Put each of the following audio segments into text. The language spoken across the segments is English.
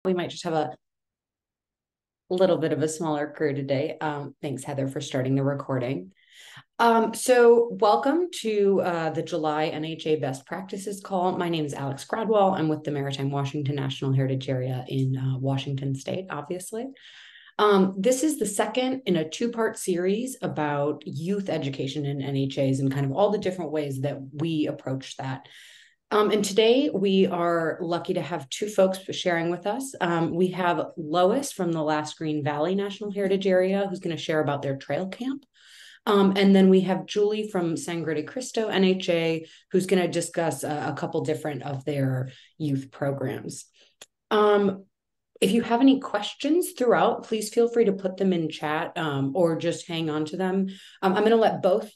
We might just have a little bit of a smaller crew today. Thanks, Heather, for starting the recording. So welcome to the July NHA Best Practices call. My name is Alex Gradwell. I'm with the Maritime Washington National Heritage Area in Washington State, obviously. This is the second in a two-part series about youth education in NHAs and kind of all the different ways that we approach that. And today we are lucky to have two folks sharing with us. We have Lois from the last Green Valley National Heritage Area, who's going to share about their trail camp. And then we have Julie from Sangre de Cristo NHA, who's going to discuss a couple different of their youth programs. If you have any questions throughout, please feel free to put them in chat or just hang on to them. I'm going to let both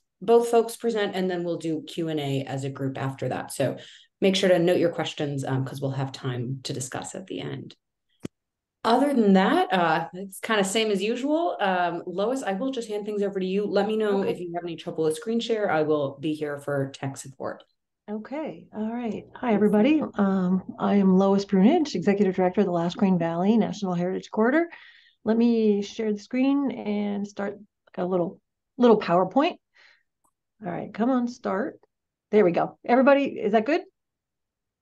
folks present, and then we'll do Q&A as a group after that. So make sure to note your questions because we'll have time to discuss at the end. Other than that, it's kind of same as usual. Lois, I will just hand things over to you. Let me know if you have any trouble with screen share. I will be here for tech support. Okay. All right. Hi, everybody. I am Lois Bruinooge, Executive Director of the last Green Valley National Heritage Corridor. Let me share the screen and start a little PowerPoint. All right, come on, start. There we go. Everybody, is that good?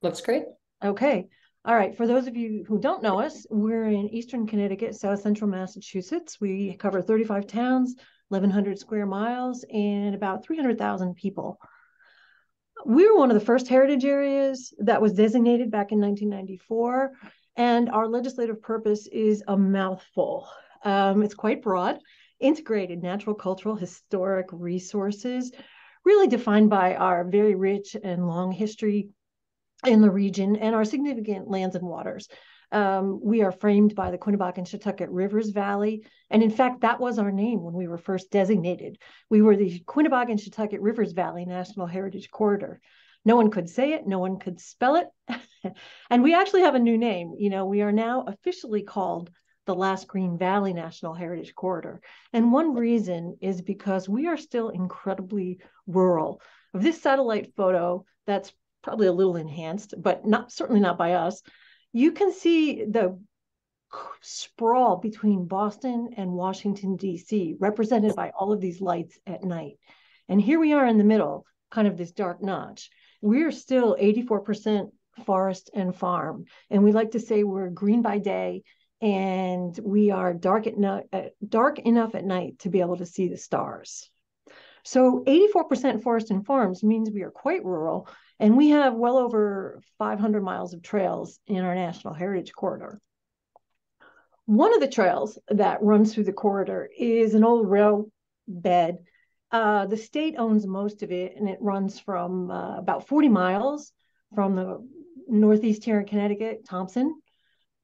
Looks great. Okay. All right. For those of you who don't know us, we're in Eastern Connecticut, South Central Massachusetts. We cover 35 towns, 1,100 square miles, and about 300,000 people. We were one of the first heritage areas that was designated back in 1994, and our legislative purpose is a mouthful. It's quite broad: integrated natural, cultural, historic resources, really defined by our very rich and long history in the region and our significant lands and waters. We are framed by the Quinebaug and Chautauqua Rivers Valley. And in fact, that was our name when we were first designated. We were the Quinebaug and Chautauqua Rivers Valley National Heritage Corridor. No one could say it, no one could spell it. And we actually have a new name. You know, we are now officially called the last Green Valley National Heritage Corridor. And one reason is because we are still incredibly rural. Of this satellite photo, that's probably a little enhanced, but certainly not by us, you can see the sprawl between Boston and Washington, D.C., represented by all of these lights at night. And here we are in the middle, kind of this dark notch. We're still 84% forest and farm. And we like to say we're green by day, and we are dark enough at night to be able to see the stars. So 84% forest and farms means we are quite rural, and we have well over 500 miles of trails in our National Heritage Corridor. One of the trails that runs through the corridor is an old rail bed. The state owns most of it, and it runs from about 40 miles from the northeast here in Connecticut, Thompson,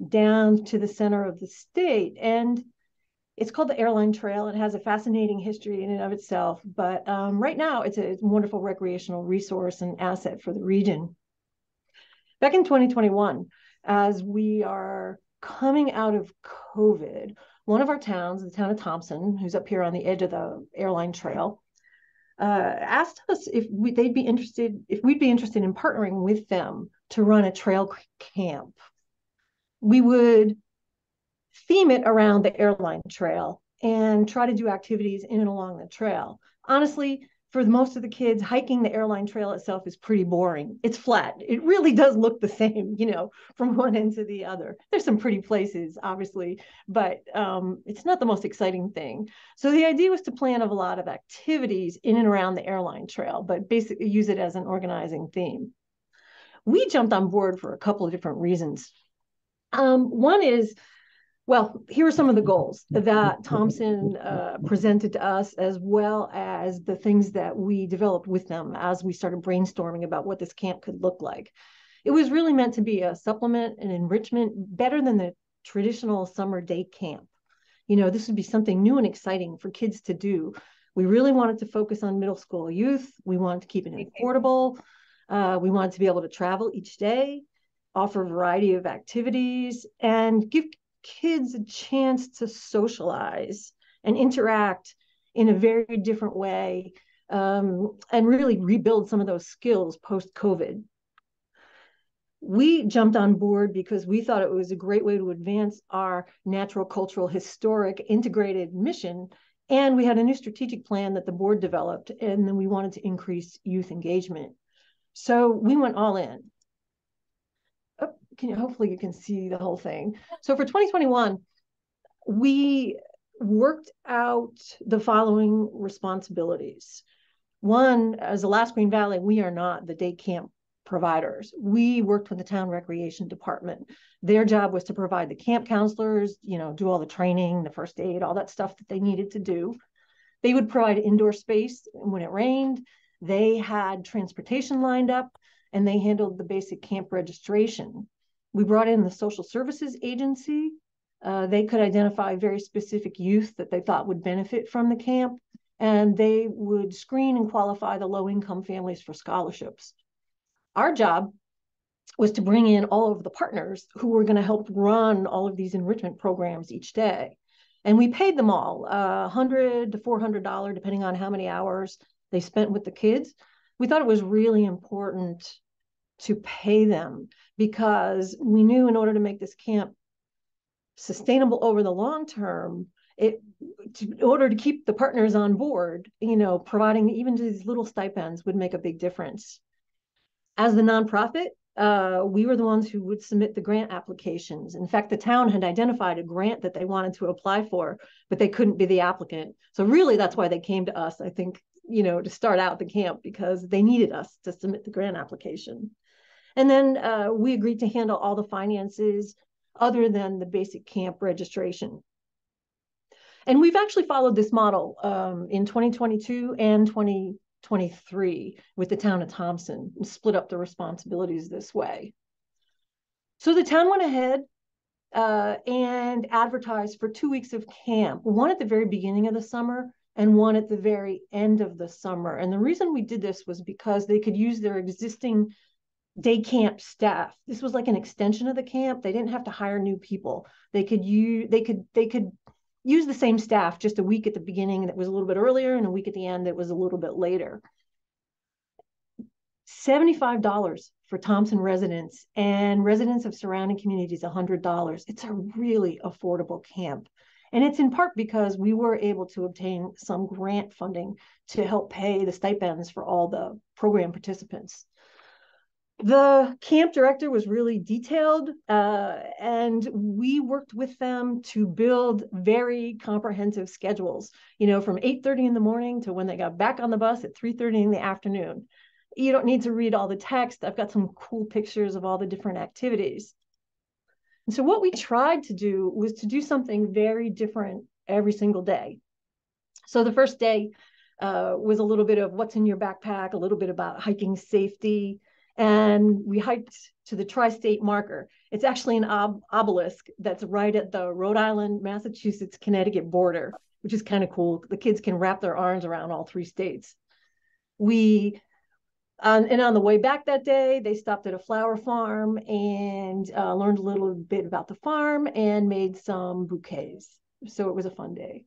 down to the center of the state. And it's called the Airline Trail. It has a fascinating history in and of itself, but right now it's a wonderful recreational resource and asset for the region. Back in 2021, as we are coming out of COVID, one of our towns, the town of Thompson, who's up here on the edge of the Airline Trail, asked us if we'd be interested in partnering with them to run a trail camp. We would theme it around the Airline Trail and try to do activities in and along the trail. Honestly, for most of the kids, hiking the Airline Trail itself is pretty boring. It's flat. It really does look the same, you know, from one end to the other. There's some pretty places, obviously, but it's not the most exciting thing. So the idea was to plan a lot of activities in and around the Airline Trail, but basically use it as an organizing theme. We jumped on board for a couple of different reasons. One is, well, here are some of the goals that Thompson presented to us, as well as the things that we developed with them as we started brainstorming about what this camp could look like. It was really meant to be a supplement and enrichment, better than the traditional summer day camp. You know, this would be something new and exciting for kids to do. We really wanted to focus on middle school youth. We wanted to keep it affordable. We wanted to be able to travel each day, offer a variety of activities, and give kids a chance to socialize and interact in a very different way, and really rebuild some of those skills post-COVID. We jumped on board because we thought it was a great way to advance our natural, cultural, historic, integrated mission. And we had a new strategic plan that the board developed, and then we wanted to increase youth engagement. So we went all in. Oh, hopefully you can see the whole thing. So for 2021, we worked out the following responsibilities. One, as the last Green Valley, we are not the day camp providers. We worked with the town recreation department. Their job was to provide the camp counselors, do all the training, the first aid, all that stuff that they needed to do. They would provide indoor space when it rained. They had transportation lined up, and they handled the basic camp registration. We brought in the social services agency. They could identify very specific youth that they thought would benefit from the camp, and they would screen and qualify the low-income families for scholarships. Our job was to bring in all of the partners who were going to help run all of these enrichment programs each day. And we paid them all $100 to $400, depending on how many hours they spent with the kids. We thought it was really important to pay them because we knew in order to make this camp sustainable over the long term, in order to keep the partners on board, providing even these little stipends would make a big difference. As the nonprofit, we were the ones who would submit the grant applications. In fact, the town had identified a grant that they wanted to apply for, but they couldn't be the applicant. So really, that's why they came to us, I think, to start out the camp, because they needed us to submit the grant application. And then we agreed to handle all the finances other than the basic camp registration. And we've actually followed this model in 2022 and 2023 with the town of Thompson, and split up the responsibilities this way. So the town went ahead and advertised for 2 weeks of camp, one at the very beginning of the summer and one at the very end of the summer. And the reason we did this was because they could use their existing day camp staff. This was like an extension of the camp. They didn't have to hire new people. They could use the same staff, just a week at the beginning that was a little bit earlier and a week at the end that was a little bit later. $75 for Thompson residents, and residents of surrounding communities $100. It's a really affordable camp. And it's in part because we were able to obtain some grant funding to help pay the stipends for all the program participants. The camp director was really detailed, and we worked with them to build very comprehensive schedules, from 8:30 in the morning to when they got back on the bus at 3:30 in the afternoon. You don't need to read all the text. I've got some cool pictures of all the different activities. And so what we tried to do was to do something very different every single day. So the first day was a little bit of what's in your backpack, a little bit about hiking safety, and we hiked to the tri-state marker. It's actually an obelisk that's right at the Rhode Island, Massachusetts, Connecticut border, which is kind of cool. The kids can wrap their arms around all three states. And on the way back that day, they stopped at a flower farm and learned a little bit about the farm and made some bouquets. So it was a fun day.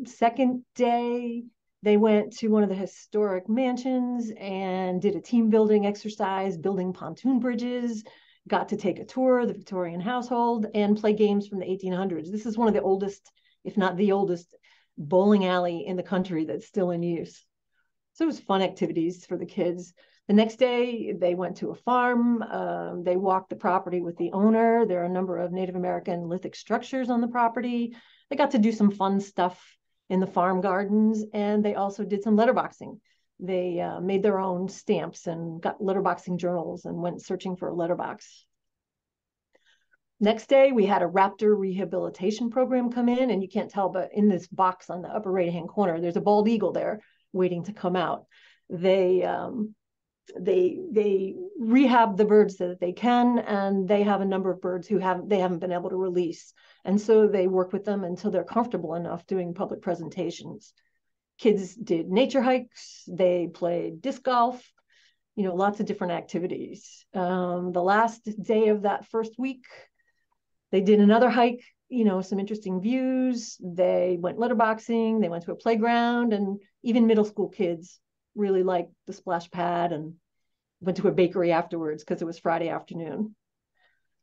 Second day, they went to one of the historic mansions and did a team building exercise, building pontoon bridges, got to take a tour of the Victorian household and play games from the 1800s. This is one of the oldest, if not the oldest, bowling alley in the country that's still in use. So it was fun activities for the kids. The next day, they went to a farm. They walked the property with the owner. There are a number of Native American lithic structures on the property. They got to do some fun stuff in the farm gardens, and they also did some letterboxing. They made their own stamps and got letterboxing journals and went searching for a letterbox. Next day, we had a raptor rehabilitation program come in, and you can't tell, but in this box on the upper right-hand corner, there's a bald eagle there waiting to come out. They rehab the birds that they can, and they have a number of birds who they haven't been able to release. And so they work with them until they're comfortable enough doing public presentations. Kids did nature hikes, they played disc golf, lots of different activities. The last day of that first week, they did another hike, some interesting views. They went letterboxing, they went to a playground, and even middle school kids really liked the splash pad and went to a bakery afterwards because it was Friday afternoon.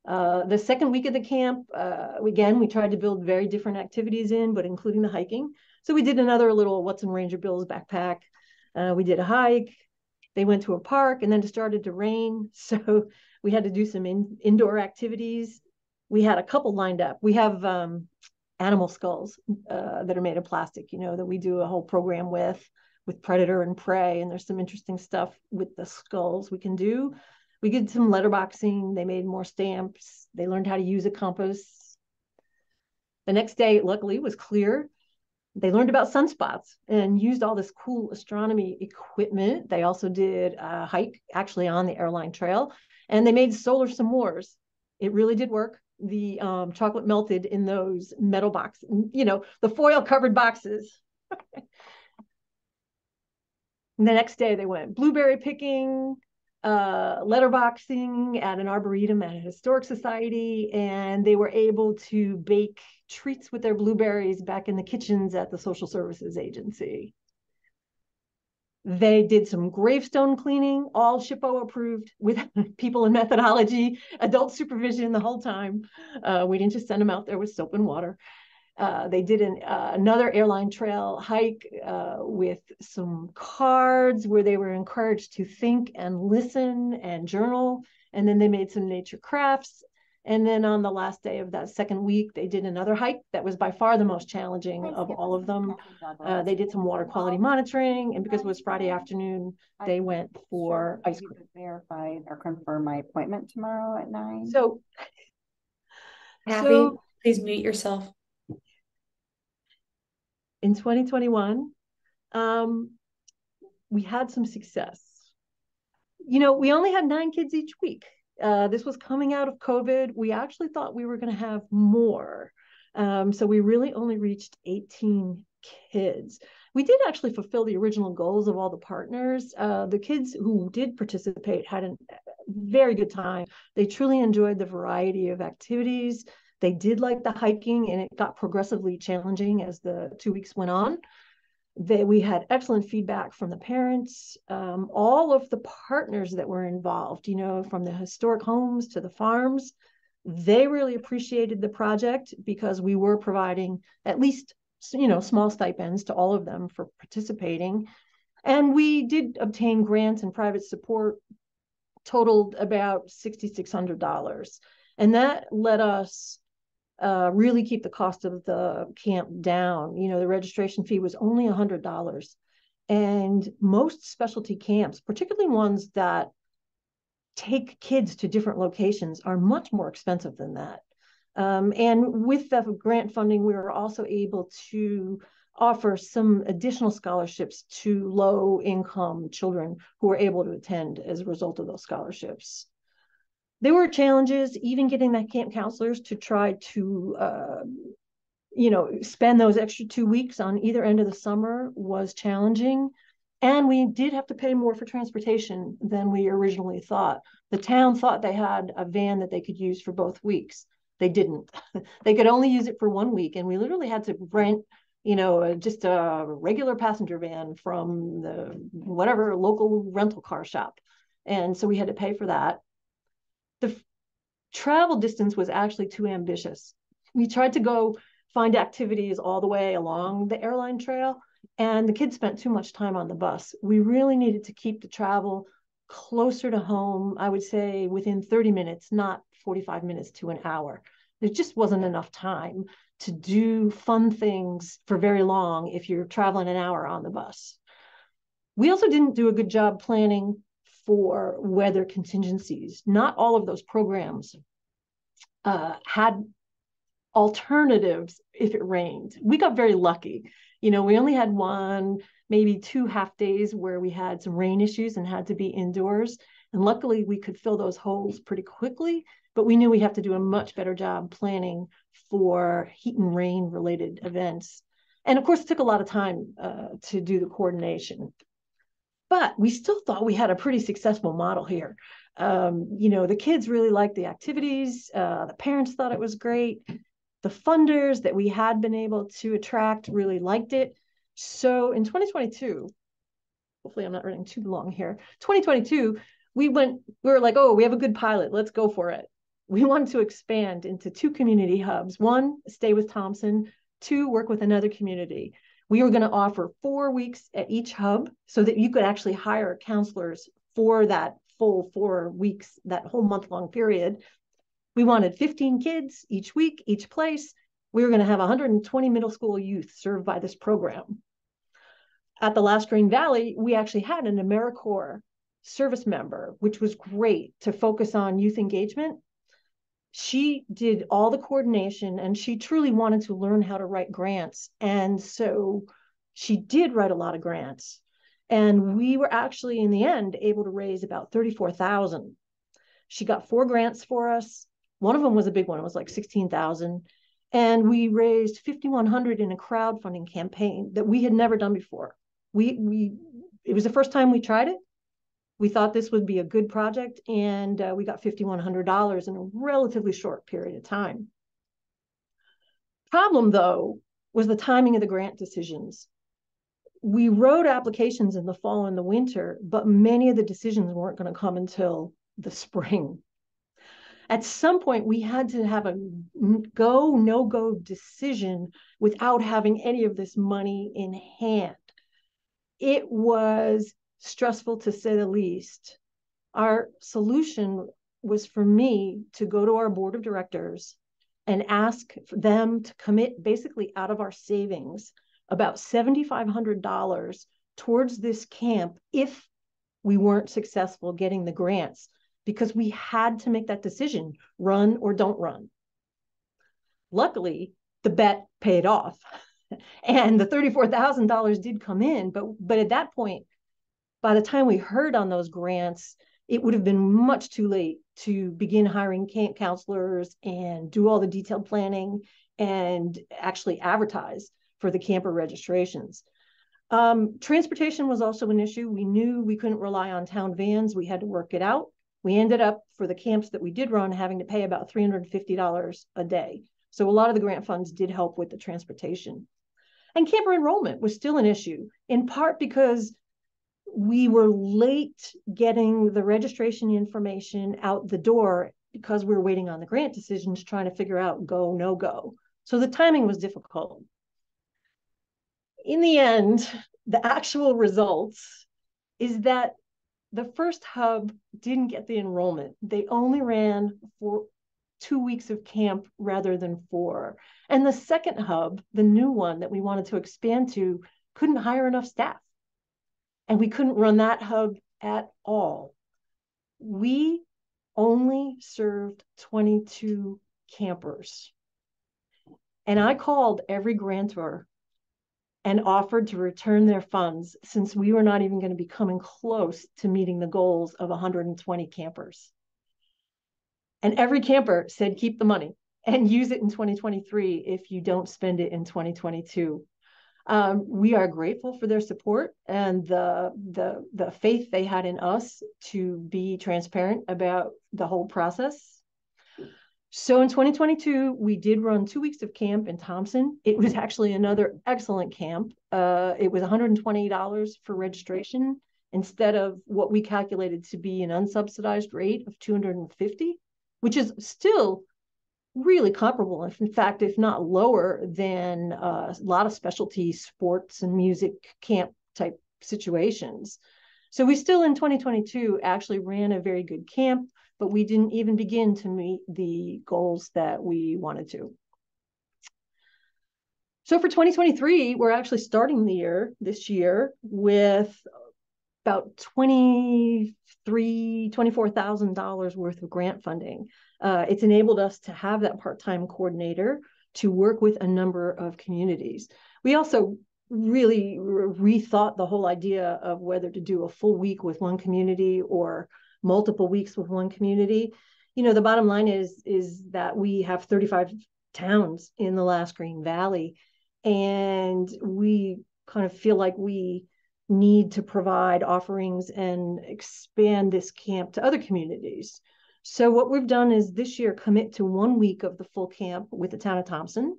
The second week of the camp, again, we tried to build very different activities in, but including the hiking. So we did another little What's in Ranger Bill's backpack. We did a hike. They went to a park, and then it started to rain. So we had to do some indoor activities. We had a couple lined up. We have animal skulls that are made of plastic, that we do a whole program with predator and prey. And there's some interesting stuff with the skulls we can do. We did some letterboxing. They made more stamps. They learned how to use a compass. The next day, luckily, was clear. They learned about sunspots and used all this cool astronomy equipment. They also did a hike actually on the airline trail, and they made solar s'mores. It really did work. The chocolate melted in those metal boxes, the foil covered boxes. And the next day they went blueberry picking, letterboxing at an arboretum at a historic society, and they were able to bake treats with their blueberries back in the kitchens at the social services agency. They did some gravestone cleaning, all SHPO approved, with people in methodology, adult supervision the whole time. We didn't just send them out there with soap and water. They did another airline trail hike with some cards where they were encouraged to think and listen and journal. And then they made some nature crafts. And then on the last day of that second week, they did another hike that was by far the most challenging of all of them. They did some water quality monitoring. And because it was Friday afternoon, they went for ice cream. Verify or confirm my appointment tomorrow at 9. So, Kathy, please mute yourself. In 2021, we had some success. We only had 9 kids each week. This was coming out of COVID. We actually thought we were going to have more. So we really only reached 18 kids. We did actually fulfill the original goals of all the partners. The kids who did participate had a very good time. They truly enjoyed the variety of activities. They did like the hiking, and it got progressively challenging as the 2 weeks went on. We had excellent feedback from the parents, all of the partners that were involved, from the historic homes to the farms. They really appreciated the project because we were providing at least, small stipends to all of them for participating. And we did obtain grants and private support, totaled about $6,600. And that let us really keep the cost of the camp down. The registration fee was only $100. And most specialty camps, particularly ones that take kids to different locations, are much more expensive than that. And with the grant funding, we were also able to offer some additional scholarships to low-income children who were able to attend as a result of those scholarships. There were challenges, even getting that camp counselors to try to, spend those extra 2 weeks on either end of the summer was challenging. And we did have to pay more for transportation than we originally thought. The town thought they had a van that they could use for both weeks. They didn't. They could only use it for 1 week. And we literally had to rent, just a regular passenger van from the whatever local rental car shop. And so we had to pay for that. The travel distance was actually too ambitious. We tried to go find activities all the way along the airline trail, and the kids spent too much time on the bus. We really needed to keep the travel closer to home, I would say within 30 minutes, not 45 minutes to an hour. There just wasn't enough time to do fun things for very long if you're traveling an hour on the bus. We also didn't do a good job planning for weather contingencies. Not all of those programs had alternatives if it rained. We got very lucky. We only had 1, maybe 2 half days where we had some rain issues and had to be indoors. And luckily we could fill those holes pretty quickly, but we knew we have to do a much better job planning for heat and rain related events. And of course, it took a lot of time to do the coordination. But we still thought we had a pretty successful model here. The kids really liked the activities. The parents thought it was great. The funders that we had been able to attract really liked it. So in 2022, hopefully I'm not running too long here, 2022, we were like, oh, we have a good pilot. Let's go for it. We wanted to expand into 2 community hubs. 1, stay with Thompson. 2, work with another community. We were going to offer 4 weeks at each hub so that you could actually hire counselors for that full 4 weeks, that whole month-long period. We wanted 15 kids each week, each place. We were going to have 120 middle school youth served by this program. At the last Green Valley, we actually had an AmeriCorps service member, which was great to focus on youth engagement. She did all the coordination, and she truly wanted to learn how to write grants. And so she did write a lot of grants. And we were actually, in the end, able to raise about $34,000. She got 4 grants for us. One of them was a big one. It was like $16,000. And we raised $5,100 in a crowdfunding campaign that we had never done before. It was the first time we tried it. We thought this would be a good project, and we got $5,100 in a relatively short period of time. Problem, though, was the timing of the grant decisions. We wrote applications in the fall and the winter, but many of the decisions weren't going to come until the spring. At some point, we had to have a go, no-go decision without having any of this money in hand. It was stressful, to say the least. Our solution was for me to go to our board of directors and ask them to commit, basically out of our savings, about $7,500 towards this camp if we weren't successful getting the grants, because we had to make that decision, run or don't run. Luckily, the bet paid off. And the $34,000 did come in, but at that point, by the time we heard on those grants, it would have been much too late to begin hiring camp counselors and do all the detailed planning and actually advertise for the camper registrations. Transportation was also an issue. We knew we couldn't rely on town vans. We had to work it out. We ended up, for the camps that we did run, having to pay about $350 a day. So a lot of the grant funds did help with the transportation. And camper enrollment was still an issue, in part because we were late getting the registration information out the door because we were waiting on the grant decisions, trying to figure out go, no go. So the timing was difficult. In the end, the actual results is that the first hub didn't get the enrollment. They only ran for 2 weeks of camp rather than 4. And the second hub, the new one that we wanted to expand to, couldn't hire enough staff. And we couldn't run that hub at all. We only served 22 campers. And I called every grantor and offered to return their funds, since we were not even going to be coming close to meeting the goals of 120 campers. And every camper said, keep the money and use it in 2023 if you don't spend it in 2022. We are grateful for their support and the faith they had in us to be transparent about the whole process. So in 2022, we did run 2 weeks of camp in Thompson. It was actually another excellent camp. It was $120 for registration instead of what we calculated to be an unsubsidized rate of $250, which is still really comparable. In fact, if not lower than a lot of specialty sports and music camp type situations. So we still in 2022 actually ran a very good camp, but we didn't even begin to meet the goals that we wanted to. So for 2023, we're actually starting the year this year with about $24,000 worth of grant funding. It's enabled us to have that part-time coordinator to work with a number of communities. We also really rethought the whole idea of whether to do a full week with one community or multiple weeks with one community. You know, the bottom line is that we have 35 towns in the last Green Valley, and we kind of feel like we need to provide offerings and expand this camp to other communities. So what we've done is this year commit to 1 week of the full camp with the town of Thompson.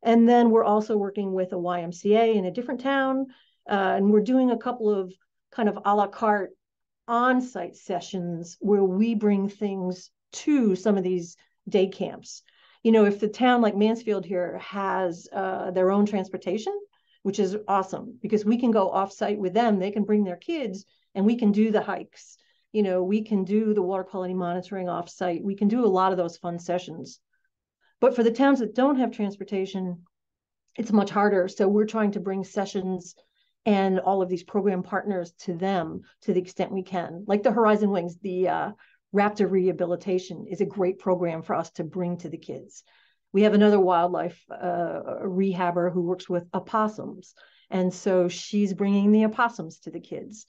And then we're also working with a YMCA in a different town. And we're doing a couple of kind of a la carte on-site sessions where we bring things to some of these day camps. You know, if the town like Mansfield here has their own transportation, which is awesome because we can go off-site with them, they can bring their kids and we can do the hikes. You know, we can do the water quality monitoring off-site. We can do a lot of those fun sessions. But for the towns that don't have transportation, it's much harder. So we're trying to bring sessions and all of these program partners to them to the extent we can. Like the Horizon Wings, the raptor rehabilitation is a great program for us to bring to the kids. We have another wildlife rehabber who works with opossums. And so she's bringing the opossums to the kids.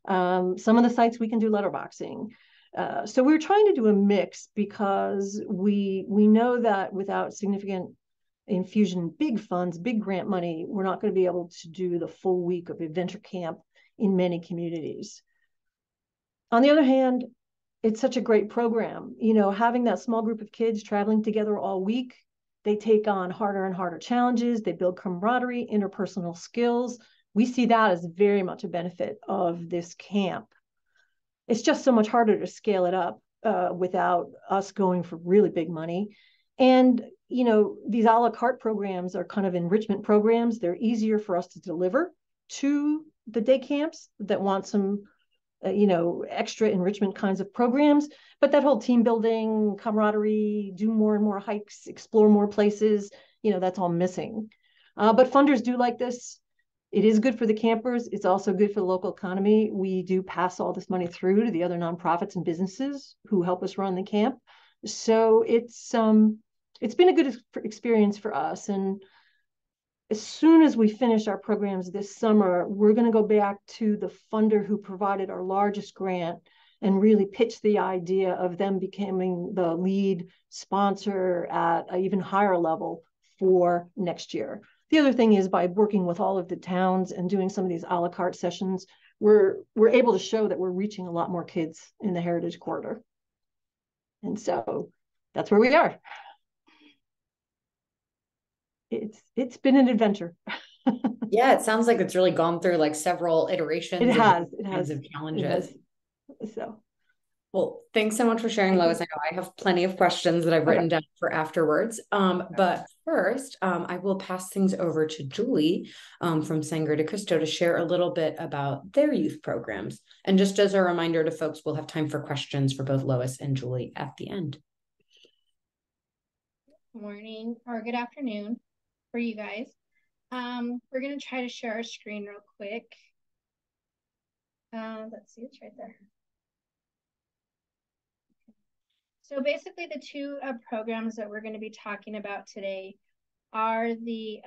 Some of the sites we can do letterboxing. So we're trying to do a mix because we know that without significant infusion, big funds, big grant money, we're not going to be able to do the full week of adventure camp in many communities. On the other hand, it's such a great program. You know, having that small group of kids traveling together all week, they take on harder and harder challenges. They build camaraderie, interpersonal skills. We see that as very much a benefit of this camp. It's just so much harder to scale it up without us going for really big money. And, you know, these a la carte programs are kind of enrichment programs. They're easier for us to deliver to the day camps that want some, you know, extra enrichment kinds of programs. But that whole team building, camaraderie, do more and more hikes, explore more places, you know, that's all missing. But funders do like this. It is good for the campers. It's also good for the local economy. We do pass all this money through to the other nonprofits and businesses who help us run the camp. So it's been a good experience for us. And as soon as we finish our programs this summer, we're going to go back to the funder who provided our largest grant and really pitch the idea of them becoming the lead sponsor at an even higher level for next year. The other thing is by working with all of the towns and doing some of these a la carte sessions, we're able to show that we're reaching a lot more kids in the Heritage Corridor. And so that's where we are. It's been an adventure. Yeah, it sounds like it's really gone through like several iterations. It has of challenges. So, well, thanks so much for sharing, Lois. I know I have plenty of questions that I've written down for afterwards. But first, I will pass things over to Julie from Sangre de Cristo to share a little bit about their youth programs. And just as a reminder to folks, we'll have time for questions for both Lois and Julie at the end. Good morning or good afternoon for you guys. We're going to try to share our screen real quick. Let's see, it's right there. So basically the two programs that we're going to be talking about today are the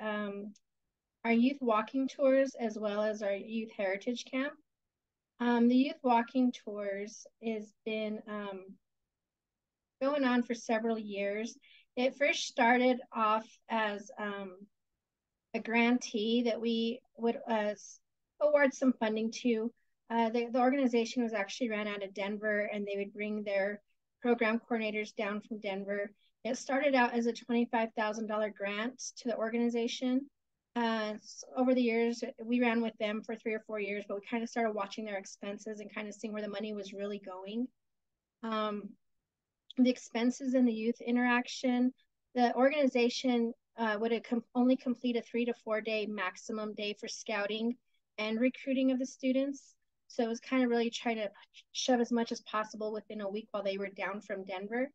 our youth walking tours as well as our youth heritage camp. The youth walking tours has been going on for several years. It first started off as a grantee that we would award some funding to. The organization was actually ran out of Denver, and they would bring their program coordinators down from Denver. It started out as a $25,000 grant to the organization. So over the years, we ran with them for 3 or 4 years, but we kind of started watching their expenses and kind of seeing where the money was really going. The expenses in the youth interaction, the organization would only complete a 3 to 4 day maximum day for scouting and recruiting of the students. So it was kind of really trying to shove as much as possible within a week while they were down from Denver.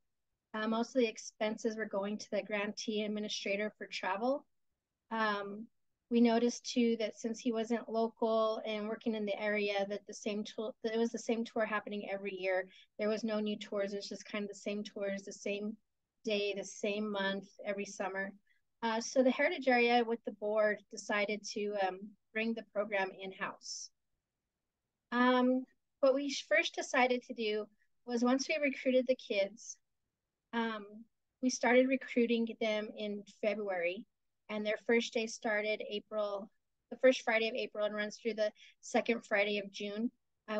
Most of the expenses were going to the grantee administrator for travel. We noticed too that since he wasn't local and working in the area, that it was the same tour happening every year. There was no new tours. It was just kind of the same tours, the same day, the same month, every summer. So the Heritage area with the board decided to bring the program in-house. What we first decided to do was once we recruited the kids, we started recruiting them in February, and their first day started the first Friday of April and runs through the second Friday of June.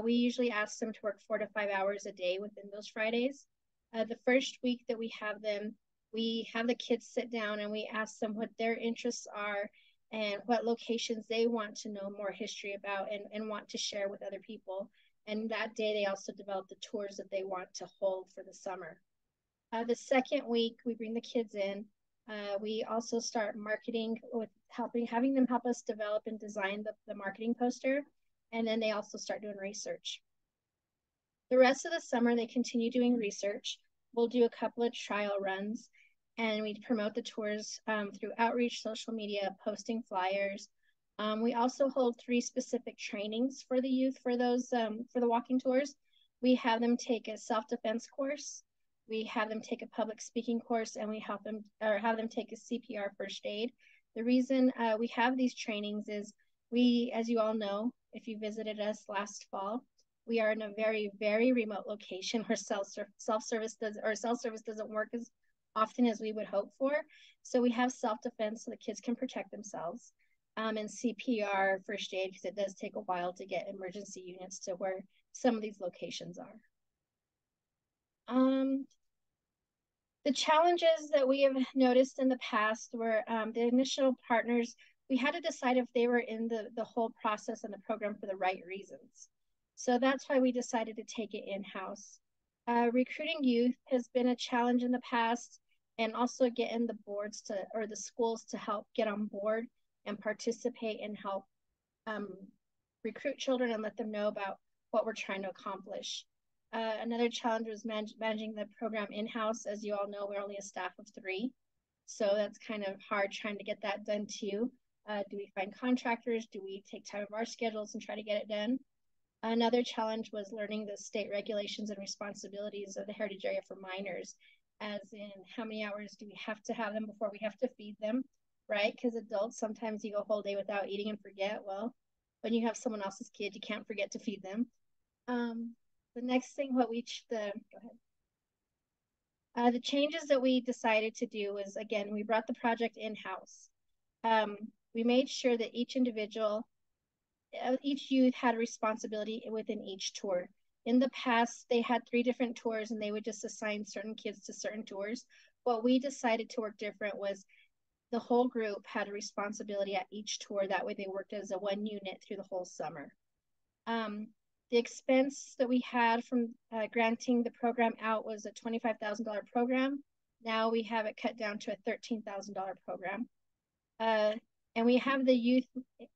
We usually ask them to work 4 to 5 hours a day within those Fridays. The first week that we have them, we have the kids sit down and we ask them what their interests are and what locations they want to know more history about and want to share with other people. And that day, they also develop the tours that they want to hold for the summer. The second week, we bring the kids in. We also start marketing with having them help us develop and design the marketing poster. And then they also start doing research. The rest of the summer, they continue doing research. We'll do a couple of trial runs, and we promote the tours through outreach, social media, posting flyers. We also hold 3 specific trainings for the youth for those for the walking tours. We have them take a self-defense course. We have them take a public speaking course, and we have them take a CPR first aid. The reason we have these trainings is we, as you all know, if you visited us last fall, we are in a very, very remote location where self-service doesn't work as often as we would hope for. So we have self-defense so the kids can protect themselves, and CPR first aid because it does take a while to get emergency units to where some of these locations are. The challenges that we have noticed in the past were the initial partners. We had to decide if they were in the whole process and the program for the right reasons. So that's why we decided to take it in-house. Recruiting youth has been a challenge in the past, and also getting the boards or the schools to help get on board and participate and help recruit children and let them know about what we're trying to accomplish. Another challenge was managing the program in-house. As you all know, we're only a staff of 3. So that's kind of hard trying to get that done too. Do we find contractors? Do we take time of our schedules and try to get it done? Another challenge was learning the state regulations and responsibilities of the heritage area for minors, as in how many hours do we have to have them before we have to feed them, right? Because adults, sometimes you go a whole day without eating and forget. Well, when you have someone else's kid, you can't forget to feed them. The next thing, go ahead. The changes that we decided to do was, again, we brought the project in-house. We made sure that each youth had a responsibility within each tour. In the past, they had 3 different tours and they would just assign certain kids to certain tours. What we decided to work different was the whole group had a responsibility at each tour. That way they worked as a 1 unit through the whole summer. The expense that we had from granting the program out was a $25,000 program. Now we have it cut down to a $13,000 program. And we have the youth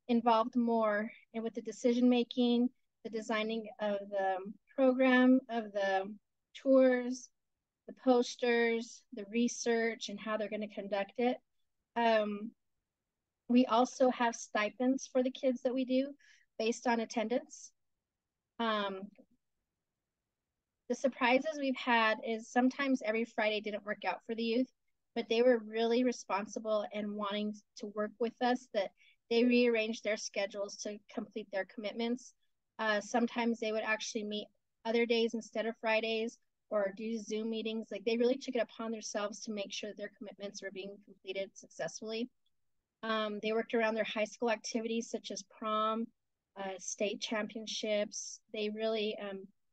involved more with the decision-making, the designing of the program, of the tours, the posters, the research, and how they're going to conduct it. We also have stipends for the kids that we do based on attendance. The surprises we've had is sometimes every Friday didn't work out for the youth, but they were really responsible and wanting to work with us, that they rearranged their schedules to complete their commitments. Sometimes they would actually meet other days instead of Fridays or do Zoom meetings. Like, they really took it upon themselves to make sure that their commitments were being completed successfully. They worked around their high school activities such as prom, state championships. They really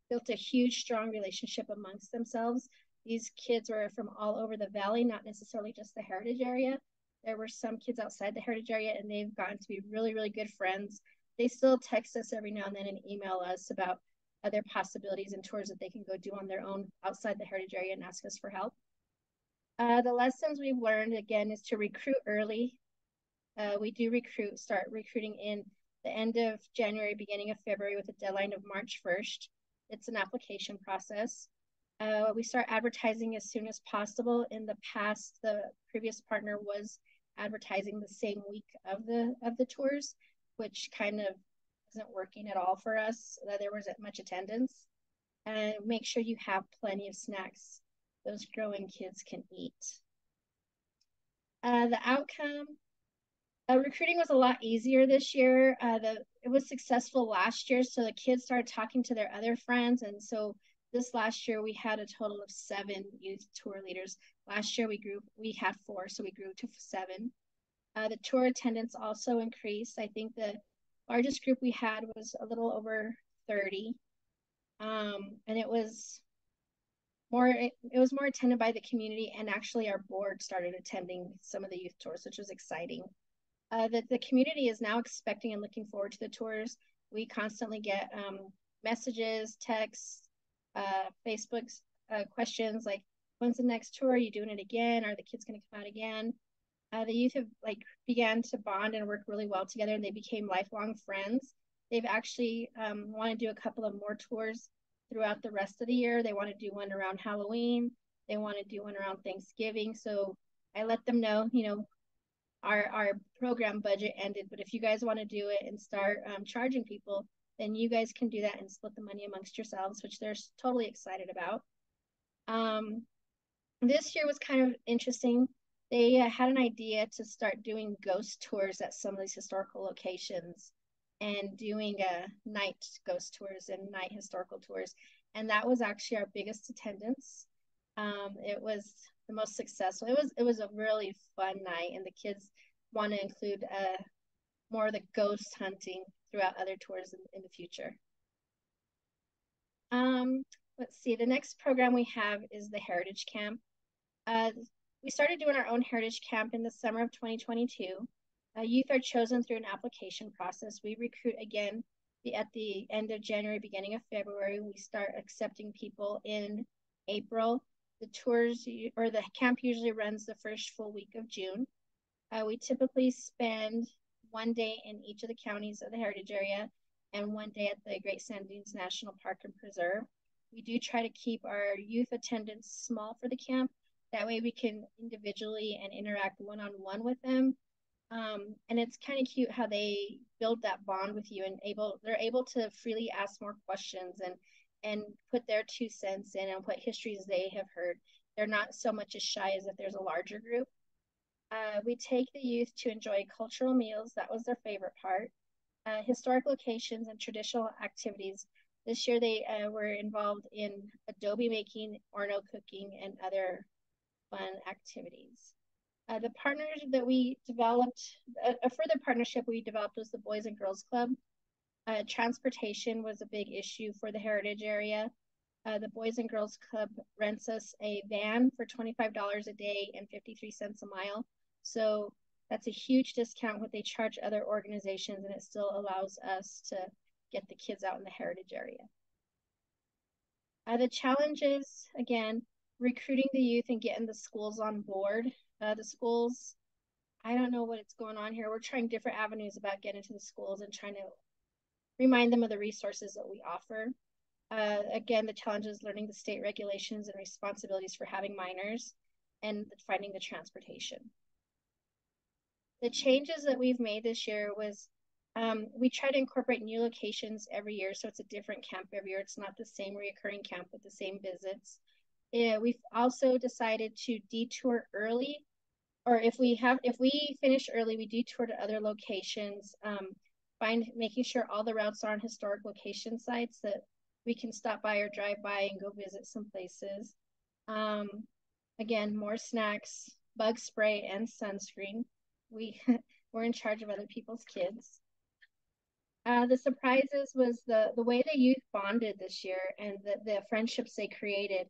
built a huge, strong relationship amongst themselves. These kids were from all over the Valley, not necessarily just the heritage area. There were some kids outside the heritage area, and they've gotten to be really, really good friends. They still text us every now and then and email us about other possibilities and tours that they can go do on their own outside the heritage area and ask us for help. The lessons we've learned, again, is to recruit early. We do start recruiting in the end of January, beginning of February, with a deadline of March 1st. It's an application process. We start advertising as soon as possible. In the past, the previous partner was advertising the same week of the tours, which kind of isn't working at all for us. There wasn't much attendance. And make sure you have plenty of snacks those growing kids can eat. The outcome, recruiting was a lot easier this year. It was successful last year, so the kids started talking to their other friends, and so this last year we had a total of 7 youth tour leaders. Last year we had 4, so we grew to 7. The tour attendance also increased. I think the largest group we had was a little over 30, and it was more attended by the community, and actually our board started attending some of the youth tours, which was exciting. The community is now expecting and looking forward to the tours. We constantly get messages, texts, Facebook's questions like, when's the next tour? Are you doing it again? Are the kids going to come out again? The youth have like began to bond and work really well together, and they became lifelong friends. They've actually want to do a couple of more tours throughout the rest of the year. They want to do one around Halloween. They want to do one around Thanksgiving. So I let them know, you know, our program budget ended, but if you guys want to do it and start charging people, then you guys can do that and split the money amongst yourselves, which they're totally excited about. This year was kind of interesting. They had an idea to start doing ghost tours at some of these historical locations and doing night ghost tours and night historical tours. And that was actually our biggest attendance. It was the most successful. It was a really fun night, and the kids want to include more of the ghost hunting throughout other tours in the future. Let's see, the next program we have is the Heritage Camp. We started doing our own Heritage Camp in the summer of 2022. Youth are chosen through an application process. We recruit again at the end of January, beginning of February. We start accepting people in April. The tours or the camp usually runs the first full week of June. We typically spend 1 day in each of the counties of the Heritage area and 1 day at the Great Sand Dunes National Park and Preserve. We do try to keep our youth attendance small for the camp. That way we can individually and interact one-on-one with them. And it's kind of cute how they build that bond with you and they're able to freely ask more questions and put their 2 cents in and what histories they have heard. They're not so much as shy as if there's a larger group. We take the youth to enjoy cultural meals. That was their favorite part. Historic locations and traditional activities. This year they were involved in adobe making, Orno cooking, and other fun activities. The partners that we developed, a further partnership we developed was the Boys and Girls Club. Transportation was a big issue for the Heritage area. The Boys and Girls Club rents us a van for $25 a day and 53 cents a mile. So that's a huge discount what they charge other organizations, and it still allows us to get the kids out in the Heritage area. The challenges, again, recruiting the youth and getting the schools on board. The schools, I don't know what's going on here. We're trying different avenues about getting to the schools and trying to remind them of the resources that we offer. Again, the challenge is learning the state regulations and responsibilities for having minors and finding the transportation. The changes that we've made this year was we try to incorporate new locations every year, so it's a different camp every year. It's not the same recurring camp with the same visits. We've also decided to detour early, or if we finish early, we detour to other locations, making sure all the routes are on historic location sites that we can stop by or drive by and go visit some places. Again, more snacks, bug spray, and sunscreen. We're in charge of other people's kids. The surprises was the way the youth bonded this year and the friendships they created.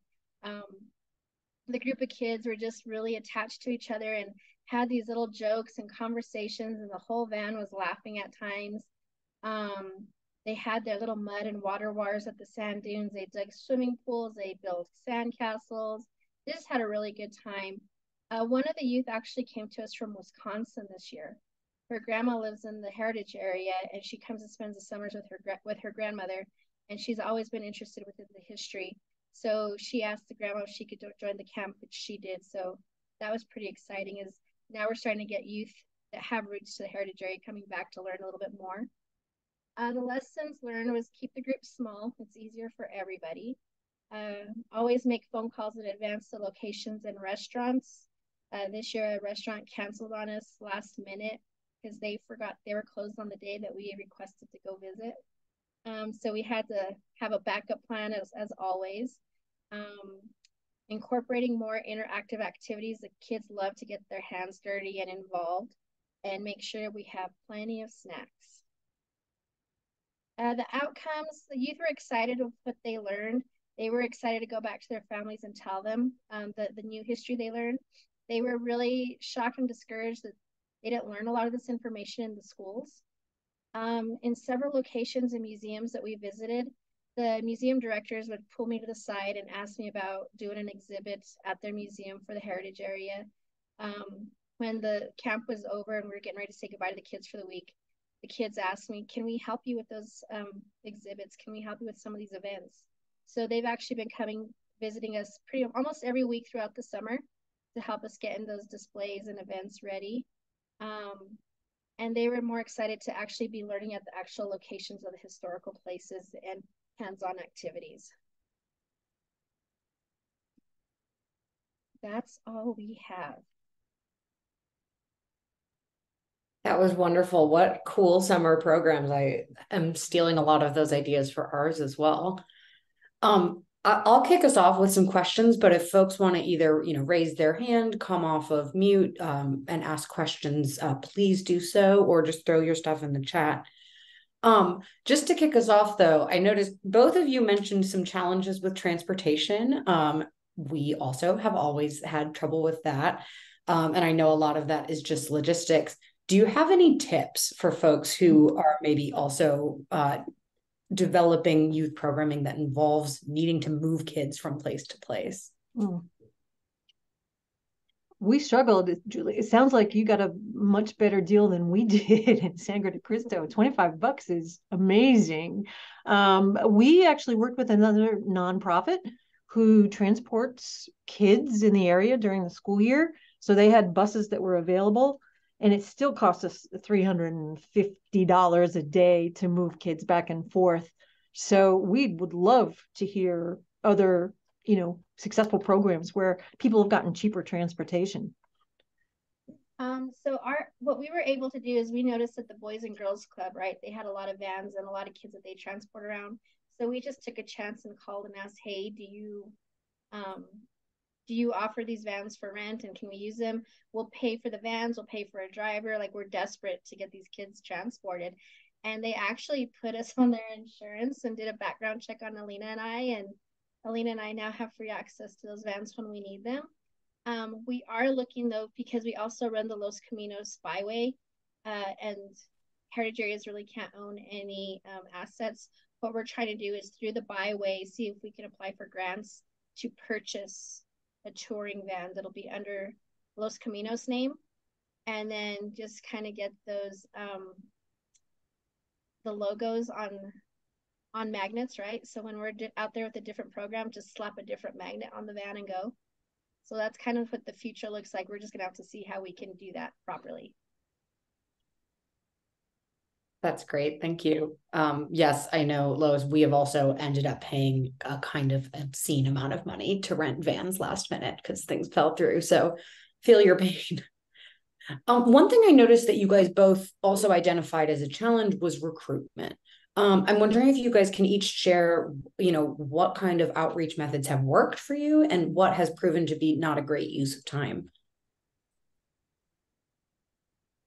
The group of kids were just really attached to each other and had these little jokes and conversations, and the whole van was laughing at times. They had their little mud and water wars at the sand dunes. They dug swimming pools. They built sand castles. They just had a really good time. One of the youth actually came to us from Wisconsin this year. Her grandma lives in the Heritage area, and she comes and spends the summers with her grandmother, and she's always been interested within the history. So she asked the grandma if she could join the camp, which she did. So that was pretty exciting. Is now we're starting to get youth that have roots to the Heritage area coming back to learn a little bit more. The lessons learned was keep the group small. It's easier for everybody. Always make phone calls in advance to locations and restaurants. This year, a restaurant canceled on us last minute because they forgot they were closed on the day that we requested to go visit. So we had to have a backup plan as always. Incorporating more interactive activities. The kids love to get their hands dirty and involved, and make sure we have plenty of snacks. The outcomes, the youth were excited with what they learned. They were excited to go back to their families and tell them the new history they learned. They were really shocked and discouraged that they didn't learn a lot of this information in the schools. In several locations and museums that we visited, the museum directors would pull me to the side and ask me about doing an exhibit at their museum for the heritage area. When the camp was over and we were getting ready to say goodbye to the kids for the week, the kids asked me, can we help you with those exhibits? Can we help you with some of these events? So they've actually been coming, visiting us almost every week throughout the summer to help us get in those displays and events ready. And they were more excited to actually be learning at the actual locations of the historical places and hands-on activities. That's all we have. That was wonderful. What cool summer programs. I am stealing a lot of those ideas for ours as well. I'll kick us off with some questions, but if folks want to either, raise their hand, come off of mute, and ask questions, please do so, or just throw your stuff in the chat. Just to kick us off though, I noticed both of you mentioned some challenges with transportation. We also have always had trouble with that. And I know a lot of that is just logistics. Do you have any tips for folks who are maybe also developing youth programming that involves needing to move kids from place to place? We struggled, Julie. It sounds like you got a much better deal than we did in Sangre de Cristo. $25 is amazing. We actually worked with another nonprofit who transports kids in the area during the school year. So they had buses that were available, and it still cost us $350 a day to move kids back and forth. So we would love to hear other successful programs where people have gotten cheaper transportation. So what we were able to do is we noticed that the Boys and Girls Club, right, they had a lot of vans and a lot of kids that they transport around. So we just took a chance and called and asked, hey, do you offer these vans for rent, and can we use them? We'll pay for the vans, we'll pay for a driver. Like, we're desperate to get these kids transported. And they actually put us on their insurance and did a background check on Alina and I, and Alina and I now have free access to those vans when we need them. We are looking though, because we also run the Los Caminos byway, and heritage areas really can't own any assets. What we're trying to do is through the byway, see if we can apply for grants to purchase a touring van that'll be under Los Caminos name, and then just kind of get those the logos on magnets, right? So when we're out there with a different program, just slap a different magnet on the van and go. So that's kind of what the future looks like. We're just gonna have to see how we can do that properly. That's great. Thank you. Yes, I know, Lois, we have also ended up paying a kind of obscene amount of money to rent vans last minute because things fell through. So feel your pain. One thing I noticed that you guys both also identified as a challenge was recruitment. I'm wondering if you guys can each share, what kind of outreach methods have worked for you and what has proven to be not a great use of time.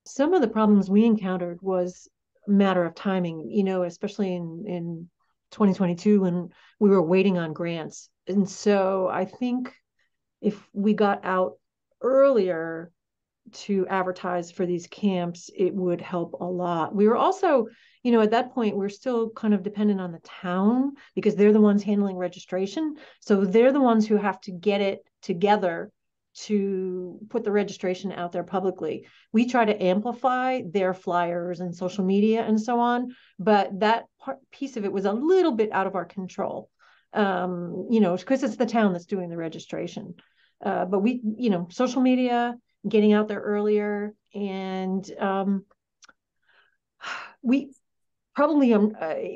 Some of the problems we encountered was a matter of timing, especially in 2022 when we were waiting on grants. And so I think if we got out earlier to advertise for these camps, it would help a lot. We were also, at that point, we're still kind of dependent on the town because they're the ones handling registration. So they're the ones who have to get it together to put the registration out there publicly. We try to amplify their flyers and social media and so on, but that piece of it was a little bit out of our control, because it's the town that's doing the registration. But we, social media, getting out there earlier, and we probably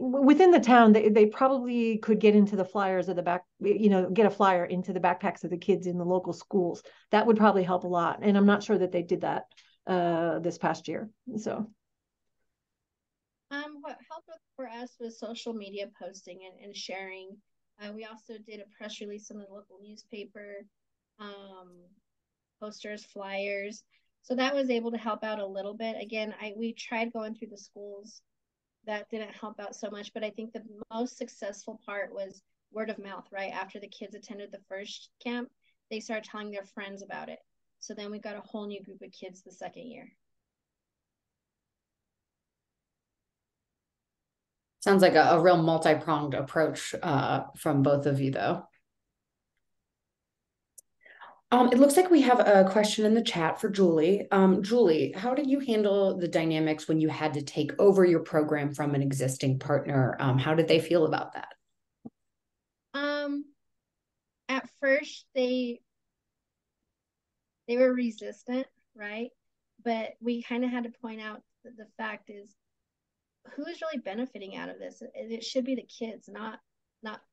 within the town they probably could get into the flyers of the back, get a flyer into the backpacks of the kids in the local schools. That would probably help a lot, and I'm not sure that they did that this past year. So what helped for us was social media posting and sharing. We also did a press release in the local newspaper, posters, flyers. So that was able to help out a little bit. Again, we tried going through the schools. That didn't help out so much, but I think the most successful part was word of mouth, right? After the kids attended the first camp, they started telling their friends about it. So then we got a whole new group of kids the second year. Sounds like a real multi-pronged approach from both of you, though. It looks like we have a question in the chat for Julie. Julie, how did you handle the dynamics when you had to take over your program from an existing partner? How did they feel about that? At first they were resistant, right? But we kind of had to point out that the fact is, who's really benefiting out of this? It should be the kids, not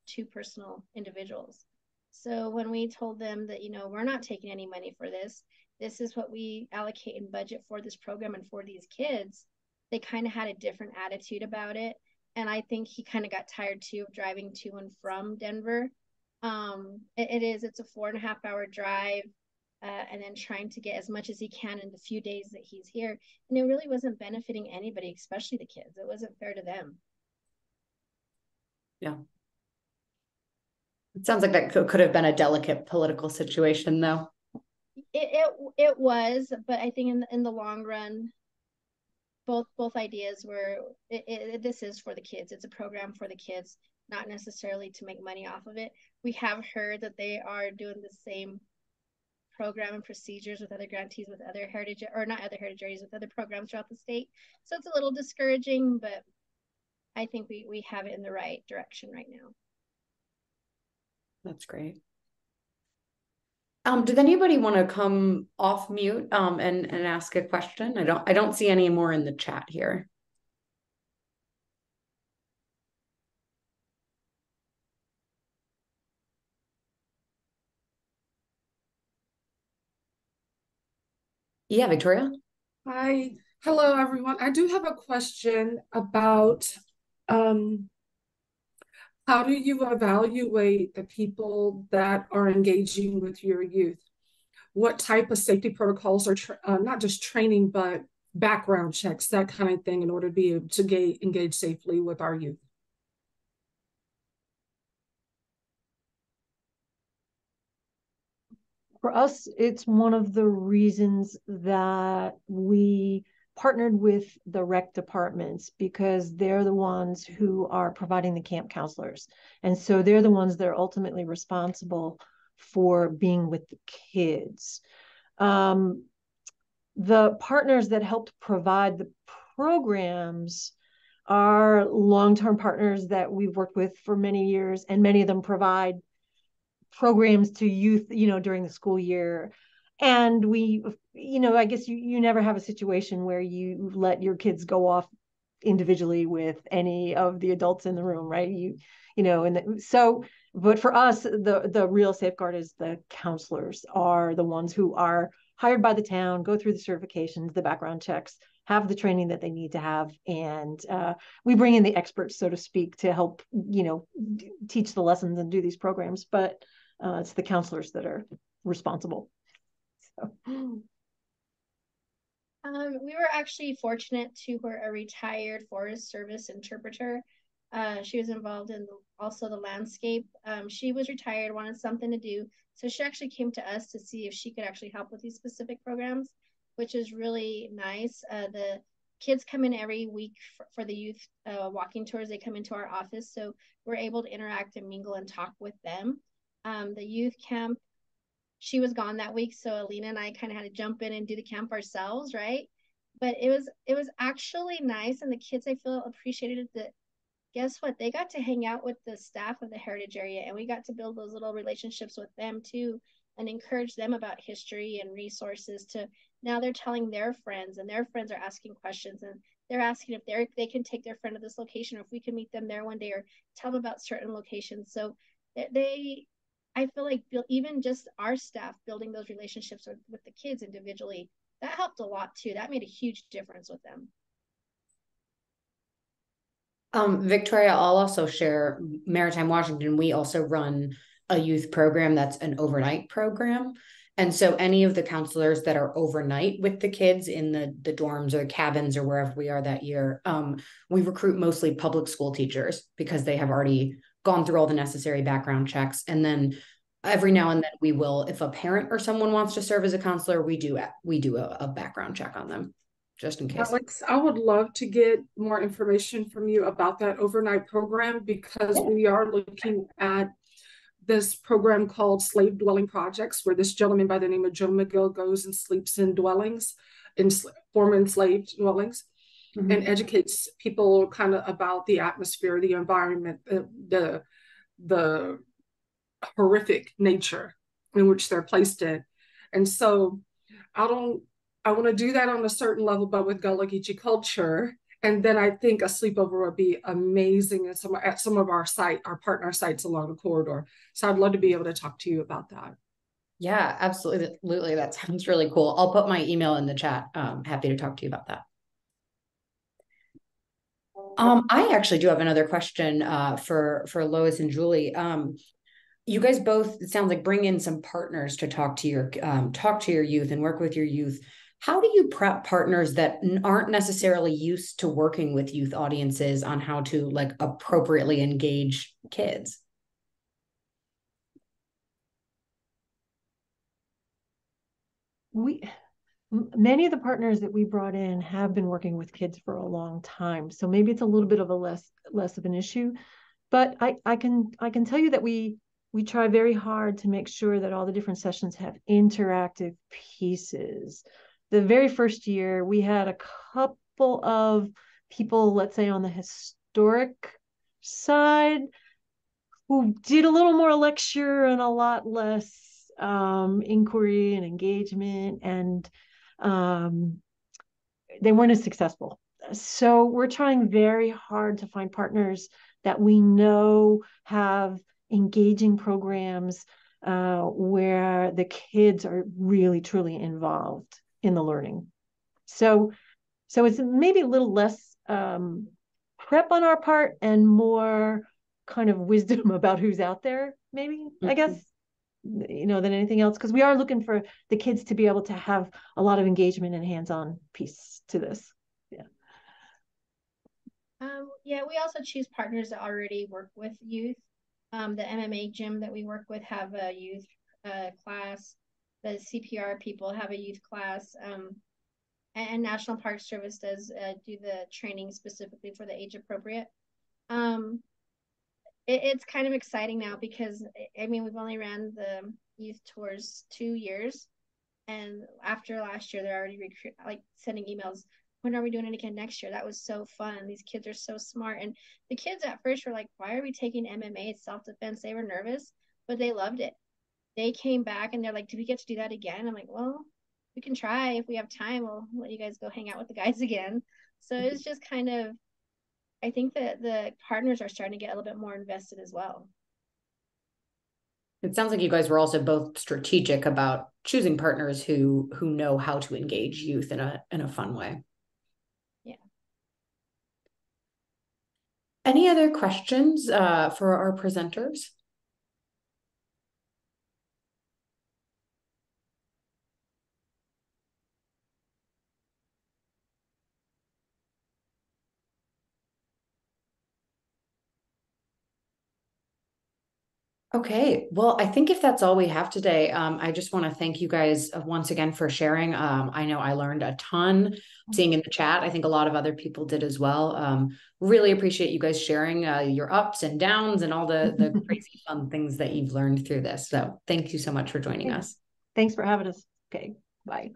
two personal individuals. So when we told them that, we're not taking any money for this, this is what we allocate and budget for this program and for these kids, they kind of had a different attitude about it. And I think he kind of got tired too of driving to and from Denver. It's a 4.5 hour drive. And then trying to get as much as he can in the few days that he's here. And it really wasn't benefiting anybody, especially the kids. It wasn't fair to them. Yeah. It sounds like that could have been a delicate political situation, though. It was, but I think in the long run, both ideas were, this is for the kids. It's a program for the kids, not necessarily to make money off of it. We have heard that they are doing the same program and procedures with other grantees, with other heritage, or not other heritage areas, with other programs throughout the state. So it's a little discouraging, but I think we have it in the right direction right now. That's great. Did anybody want to come off mute and ask a question? I don't see any more in the chat here. Yeah, Victoria. Hi. Hello, everyone. I do have a question about how do you evaluate the people that are engaging with your youth? What type of safety protocols are not just training, but background checks, that kind of thing, in order to be able to engage safely with our youth? For us, it's one of the reasons that we partnered with the rec departments, because they're the ones who are providing the camp counselors. And so they're the ones that are ultimately responsible for being with the kids. The partners that helped provide the programs are long-term partners that we've worked with for many years, and many of them provide programs to youth, during the school year. And we, I guess you never have a situation where you let your kids go off individually with any of the adults in the room, right? But for us, the real safeguard is the counselors are the ones who are hired by the town, go through the certifications, the background checks, have the training that they need to have. And we bring in the experts, so to speak, to help, teach the lessons and do these programs. But it's the counselors that are responsible. So. We were actually fortunate to where a retired Forest Service interpreter, she was involved in also the landscape. She was retired, wanted something to do. So she actually came to us to see if she could actually help with these specific programs, which is really nice. The kids come in every week for the youth walking tours. They come into our office. So we're able to interact and mingle and talk with them. The youth camp, she was gone that week, so Alina and I kind of had to jump in and do the camp ourselves, right? But it was actually nice, and the kids, I feel, appreciated that. Guess what? They got to hang out with the staff of the heritage area, and we got to build those little relationships with them too, and encourage them about history and resources. To now they're telling their friends, and their friends are asking questions, and they're asking if they can take their friend to this location, or if we can meet them there one day, or tell them about certain locations. So I feel like even just our staff building those relationships with the kids individually, that helped a lot too. That made a huge difference with them. Victoria, I'll also share Maritime Washington. We also run a youth program that's an overnight program. And so any of the counselors that are overnight with the kids in the dorms or cabins or wherever we are that year, we recruit mostly public school teachers because they have already gone through all the necessary background checks. And then every now and then we will, if a parent or someone wants to serve as a counselor, we do a background check on them. just in case. Alex, I would love to get more information from you about that overnight program, because we are looking at this program called Slave Dwelling Projects, where this gentleman by the name of Joe McGill goes and sleeps in dwellings, in former enslaved dwellings, and educates people kind of about the atmosphere, the environment, the horrific nature in which they're placed in. And so I want to do that on a certain level, but with Gullah Geechee culture. And then I think a sleepover would be amazing at some of our partner sites along the corridor. So I'd love to be able to talk to you about that. Yeah, absolutely. That sounds really cool. I'll put my email in the chat. Happy to talk to you about that. I actually do have another question for Lois and Julie. You guys both, it sounds like, bring in some partners to talk to your youth and work with your youth. How do you prep partners that aren't necessarily used to working with youth audiences on how to like appropriately engage kids? Many of the partners that we brought in have been working with kids for a long time, so maybe it's a little bit of a less of an issue. But I can tell you that we try very hard to make sure that all the different sessions have interactive pieces. The very first year, we had a couple of people, let's say on the historic side, who did a little more lecture and a lot less inquiry and engagement, and they weren't as successful. So we're trying very hard to find partners that we know have engaging programs where the kids are really truly involved in the learning. So it's maybe a little less prep on our part and more kind of wisdom about who's out there, maybe, I guess, than anything else, because we are looking for the kids to be able to have a lot of engagement and hands-on piece to this. Yeah, we also choose partners that already work with youth. The MMA gym that we work with have a youth class. The CPR people have a youth class. And National Park Service does do the training specifically for the age appropriate. It's kind of exciting now because, I mean, we've only ran the youth tours 2 years. And after last year, they're already sending emails. When are we doing it again next year? That was so fun. These kids are so smart. And the kids at first were like, why are we taking MMA? It's self-defense. They were nervous, but they loved it. They came back and they're like, do we get to do that again? I'm like, well, we can try. If we have time, we'll let you guys go hang out with the guys again. So it's just kind of, I think that the partners are starting to get a little bit more invested as well. It sounds like you guys were also both strategic about choosing partners who know how to engage youth in a fun way. Yeah. Any other questions for our presenters? Okay, well, I think if that's all we have today, I just want to thank you guys once again for sharing. I know I learned a ton seeing in the chat. I think a lot of other people did as well. Really appreciate you guys sharing your ups and downs and all the crazy fun things that you've learned through this. So thank you so much for joining us. Thanks for having us. Okay, bye.